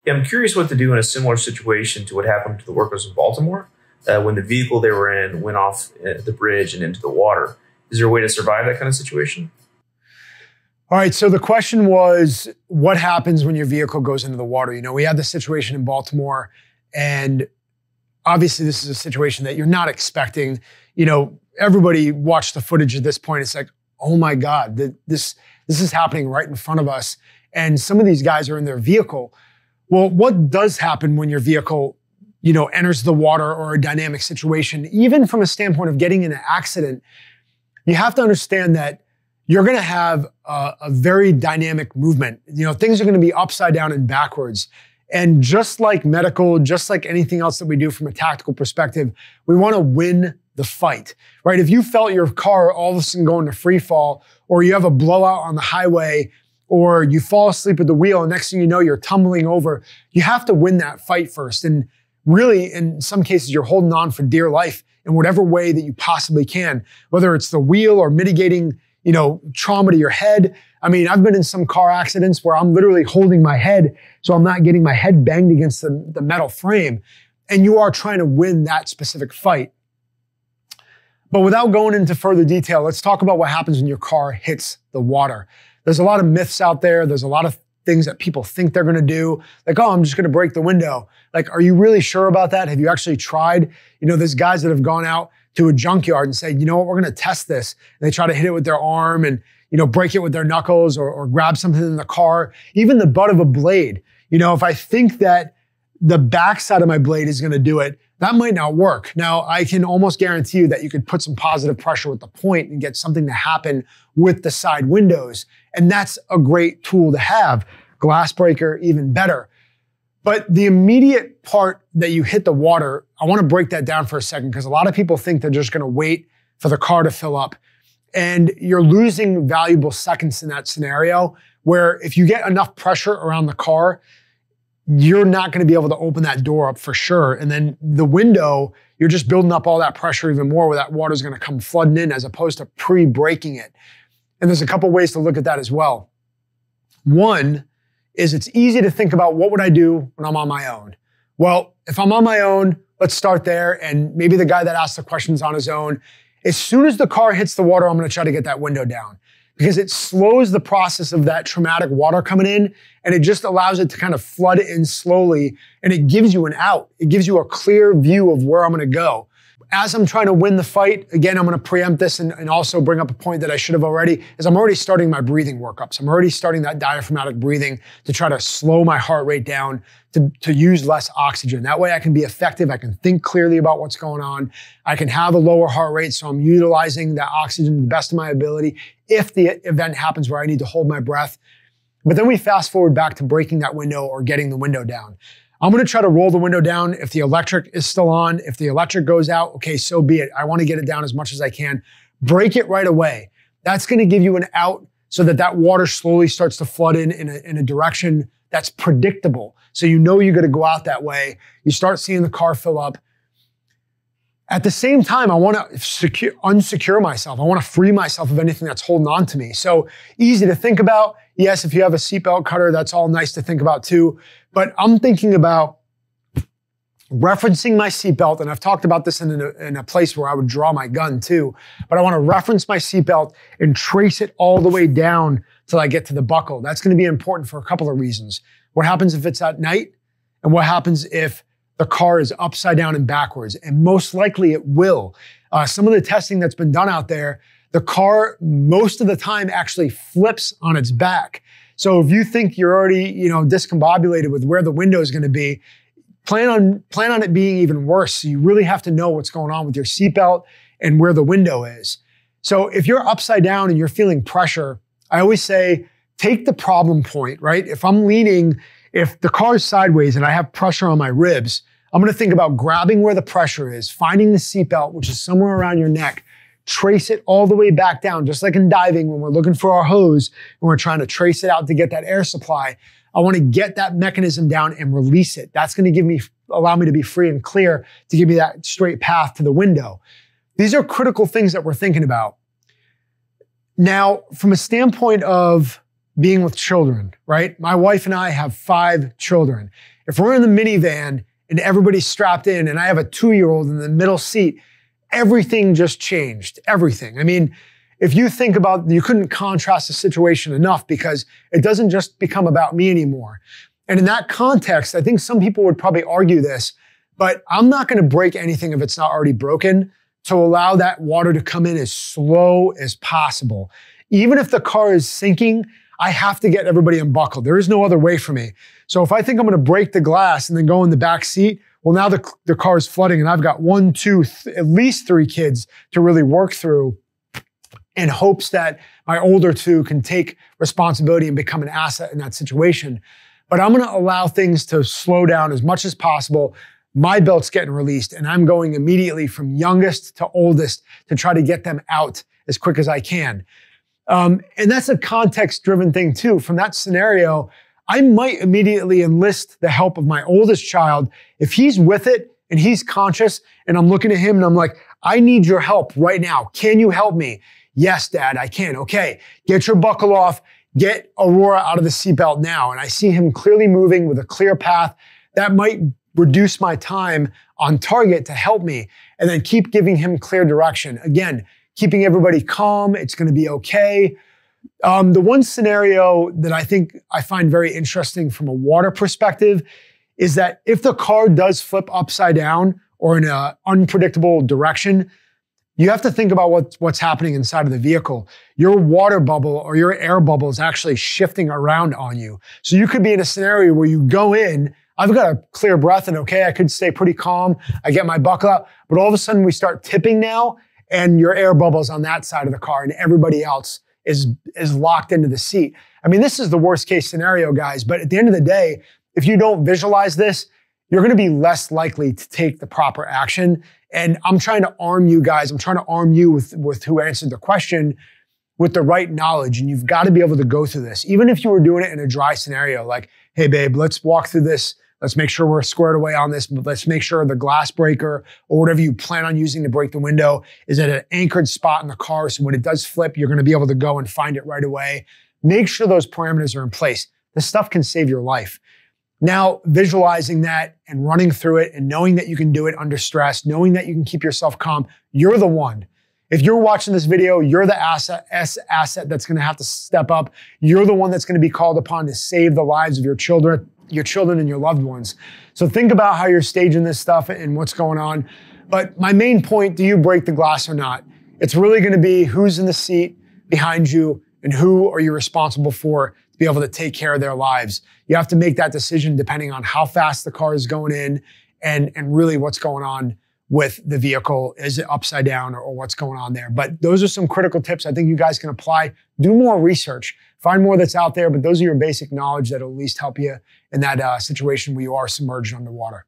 Yeah, I'm curious what to do in a similar situation to what happened to the workers in Baltimore when the vehicle they were in went off the bridge and into the water. Is there a way to survive that kind of situation? All right, so the question was, what happens when your vehicle goes into the water? You know, we had this situation in Baltimore, and obviously this is a situation that you're not expecting. You know, everybody watched the footage at this point. It's like, oh my God, this is happening right in front of us. And some of these guys are in their vehicle. Well, what does happen when your vehicle, you know, enters the water or a dynamic situation? Even from a standpoint of getting in an accident, you have to understand that you're going to have a very dynamic movement. You know, things are going to be upside down and backwards. And just like medical, just like anything else that we do from a tactical perspective, we want to win the fight, right? If you felt your car all of a sudden going to free fall, or you have a blowout on the highway, or you fall asleep at the wheel, and next thing you know, you're tumbling over, you have to win that fight first. And really, in some cases, you're holding on for dear life in whatever way that you possibly can, whether it's the wheel or mitigating, you know, trauma to your head. I mean, I've been in some car accidents where I'm literally holding my head so I'm not getting my head banged against the metal frame. And you are trying to win that specific fight. But without going into further detail, let's talk about what happens when your car hits the water. There's a lot of myths out there. There's a lot of things that people think they're going to do. Like, oh, I'm just going to break the window. Like, are you really sure about that? Have you actually tried? You know, there's guys that have gone out to a junkyard and said, you know what, we're going to test this. And they try to hit it with their arm and, you know, break it with their knuckles or grab something in the car, even the butt of a blade. You know, if I think that the backside of my blade is going to do it, that might not work. Now, I can almost guarantee you that you could put some positive pressure with the point and get something to happen with the side windows. And that's a great tool to have. Glass breaker, even better. But the immediate part that you hit the water, I want to break that down for a second, because a lot of people think they're just going to wait for the car to fill up. And you're losing valuable seconds in that scenario, where if you get enough pressure around the car, you're not going to be able to open that door up for sure. And then the window, you're just building up all that pressure even more, where that water is going to come flooding in as opposed to pre-breaking it. And there's a couple ways to look at that as well. One is it's easy to think about, what would I do when I'm on my own? Well, if I'm on my own, let's start there. And maybe the guy that asked the question's on his own. As soon as the car hits the water, I'm going to try to get that window down, because it slows the process of that traumatic water coming in, and it just allows it to kind of flood in slowly, and it gives you an out. It gives you a clear view of where I'm going to go. As I'm trying to win the fight, again, I'm going to preempt this and also bring up a point that I should have already, is I'm already starting my breathing workups. I'm already starting that diaphragmatic breathing to try to slow my heart rate down, to use less oxygen. That way I can be effective. I can think clearly about what's going on. I can have a lower heart rate, so I'm utilizing that oxygen to the best of my ability if the event happens where I need to hold my breath. But then we fast forward back to breaking that window or getting the window down. I'm going to try to roll the window down. If the electric is still on, if the electric goes out, okay, so be it. I want to get it down as much as I can. Break it right away. That's going to give you an out so that that water slowly starts to flood in a direction that's predictable. So you know you're going to go out that way. You start seeing the car fill up. At the same time, I want to unsecure myself. I want to free myself of anything that's holding on to me. So easy to think about. Yes, if you have a seatbelt cutter, that's all nice to think about too. But I'm thinking about referencing my seatbelt, and I've talked about this in a place where I would draw my gun too, but I want to reference my seatbelt and trace it all the way down till I get to the buckle. That's going to be important for a couple of reasons. What happens if it's at night? And what happens if the car is upside down and backwards? And most likely it will. Some of the testing that's been done out there, the car most of the time actually flips on its back. So if you think you're already, discombobulated with where the window is going to be, plan on it being even worse. So you really have to know what's going on with your seatbelt and where the window is. So if you're upside down and you're feeling pressure, I always say, take the problem point, right? If I'm leaning, if the car is sideways and I have pressure on my ribs, I'm going to think about grabbing where the pressure is, finding the seatbelt, which is somewhere around your neck, trace it all the way back down, just like in diving when we're looking for our hose and we're trying to trace it out to get that air supply. I want to get that mechanism down and release it. That's going to allow me to be free and clear to give me that straight path to the window. These are critical things that we're thinking about. Now, from a standpoint of being with children, right? My wife and I have 5 children. If we're in the minivan and everybody's strapped in and I have a 2-year-old in the middle seat, everything just changed, everything. I mean, if you think about, you couldn't contrast the situation enough because it doesn't just become about me anymore. And in that context, I think some people would probably argue this, but I'm not going to break anything if it's not already broken to allow that water to come in as slow as possible. Even if the car is sinking, I have to get everybody unbuckled. There is no other way for me. So if I think I'm going to break the glass and then go in the back seat, well, now the car is flooding and I've got 1, 2, at least 3 kids to really work through in hopes that my older 2 can take responsibility and become an asset in that situation. But I'm going to allow things to slow down as much as possible. My belt's getting released and I'm going immediately from youngest to oldest to try to get them out as quick as I can. And that's a context-driven thing too. From that scenario, I might immediately enlist the help of my oldest child. If he's with it and he's conscious and I'm looking at him and I'm like, I need your help right now. Can you help me? Yes, Dad, I can. Okay, get your buckle off. Get Aurora out of the seatbelt now. And I see him clearly moving with a clear path. That might reduce my time on target to help me and then keep giving him clear direction. Again, keeping everybody calm. It's going to be okay. The one scenario that I think I find very interesting from a water perspective is that if the car does flip upside down or in an unpredictable direction, you have to think about what's happening inside of the vehicle. Your water bubble or your air bubble is actually shifting around on you. So you could be in a scenario where you go in, I've got a clear breath and okay, I could stay pretty calm. I get my buckle up, but all of a sudden we start tipping now and your air bubble's on that side of the car and everybody else is locked into the seat. I mean, this is the worst case scenario, guys, but at the end of the day, if you don't visualize this, you're going to be less likely to take the proper action. And I'm trying to arm you guys. I'm trying to arm you with who answered the question with the right knowledge. And you've got to be able to go through this. Even if you were doing it in a dry scenario, like, hey, babe, let's walk through this. Let's make sure we're squared away on this. But let's make sure the glass breaker or whatever you plan on using to break the window is at an anchored spot in the car. So when it does flip, you're going to be able to go and find it right away. Make sure those parameters are in place. This stuff can save your life. Now, visualizing that and running through it and knowing that you can do it under stress, knowing that you can keep yourself calm, you're the one. If you're watching this video, you're the asset that's going to have to step up. You're the one that's going to be called upon to save the lives of your children and your loved ones. So think about how you're staging this stuff and what's going on. But my main point, do you break the glass or not? It's really going to be who's in the seat behind you and who are you responsible for to be able to take care of their lives. You have to make that decision depending on how fast the car is going in and really what's going on with the vehicle. Is it upside down or what's going on there? But those are some critical tips I think you guys can apply. Do more research. Find more that's out there, but those are your basic knowledge that will at least help you in that situation where you are submerged underwater.